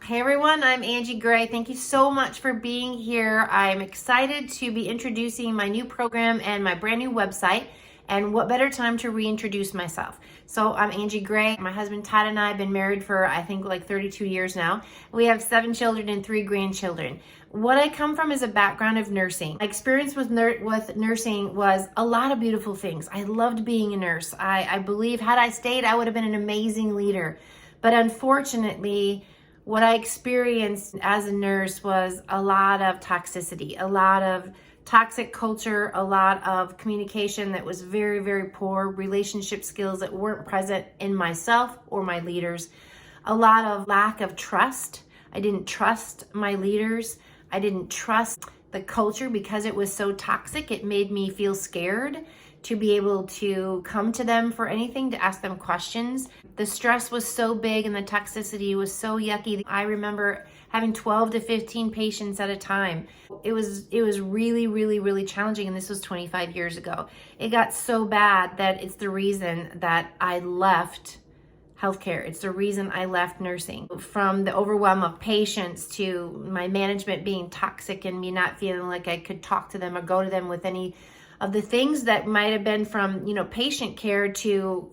Hey everyone, I'm Angie Gray. Thank you so much for being here. I'm excited to be introducing my new program and my brand new website. And what better time to reintroduce myself? So I'm Angie Gray. My husband Todd and I have been married for I think like 32 years now. We have 7 children and 3 grandchildren. What I come from is a background of nursing. My experience with nursing was a lot of beautiful things. I loved being a nurse. I believe had I stayed, I would have been an amazing leader. But unfortunately, what I experienced as a nurse was a lot of toxicity, a lot of toxic culture, a lot of communication that was very, very poor, relationship skills that weren't present in myself or my leaders, a lot of lack of trust. I didn't trust my leaders. I didn't trust the culture because it was so toxic. It made me feel scared to be able to come to them for anything, to ask them questions. The stress was so big and the toxicity was so yucky. I remember having 12 to 15 patients at a time. It was really, really, really challenging, and this was 25 years ago. It got so bad that it's the reason that I left healthcare. It's the reason I left nursing. From the overwhelm of patients to my management being toxic and me not feeling like I could talk to them or go to them with any of the things that might have been from, patient care to,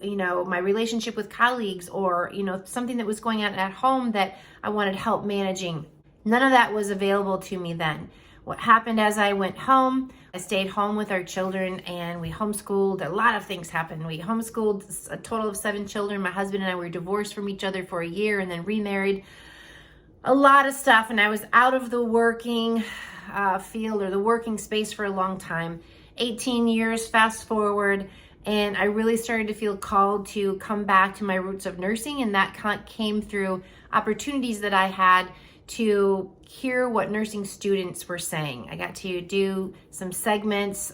my relationship with colleagues or, something that was going on at home that I wanted help managing. None of that was available to me then. What happened as I went home, I stayed home with our children and we homeschooled. A lot of things happened. We homeschooled a total of 7 children. My husband and I were divorced from each other for a year and then remarried. A lot of stuff. And I was out of the working field or the working space for a long time. 18 years fast forward, and I really started to feel called to come back to my roots of nursing, and that came through opportunities that I had to hear what nursing students were saying. I got to do some segments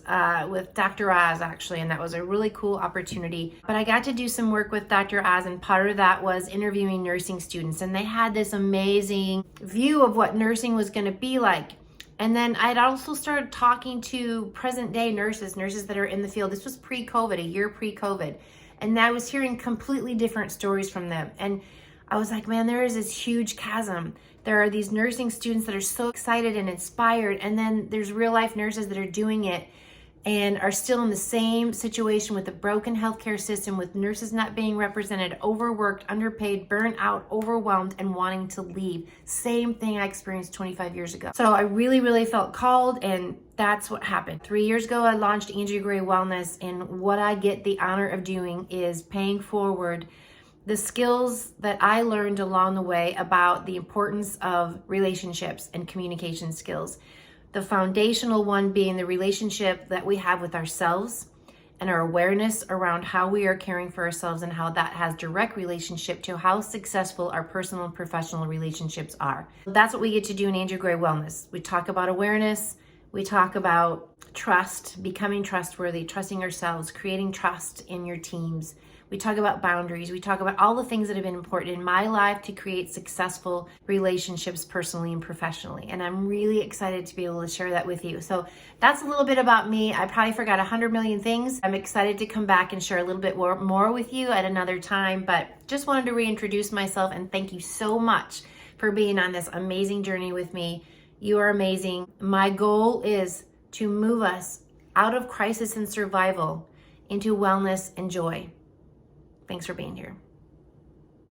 with Dr. Oz actually, and that was a really cool opportunity. But I got to do some work with Dr. Oz, and part of that was interviewing nursing students, and they had this amazing view of what nursing was going to be like. And then I'd also started talking to present day nurses that are in the field. This was pre-COVID, a year pre-COVID. And I was hearing completely different stories from them. And I was like, man, there is this huge chasm. There are these nursing students that are so excited and inspired. And then there's real life nurses that are doing it and are still in the same situation with a broken healthcare system, with nurses not being represented, overworked, underpaid, burnt out, overwhelmed, and wanting to leave. Same thing I experienced 25 years ago. So I really, really felt called, and that's what happened. 3 years ago, I launched Angie Gray Wellness, and what I get the honor of doing is paying forward the skills that I learned along the way about the importance of relationships and communication skills. The foundational one being the relationship that we have with ourselves and our awareness around how we are caring for ourselves and how that has direct relationship to how successful our personal and professional relationships are. That's what we get to do in Angie Gray Wellness. We talk about awareness, we talk about trust, becoming trustworthy, trusting ourselves, creating trust in your teams. We talk about boundaries. We talk about all the things that have been important in my life to create successful relationships personally and professionally. And I'm really excited to be able to share that with you. So that's a little bit about me. I probably forgot 100 million things. I'm excited to come back and share a little bit more with you at another time, but just wanted to reintroduce myself and thank you so much for being on this amazing journey with me. You are amazing. My goal is to move us out of crisis and survival into wellness and joy. Thanks for being here.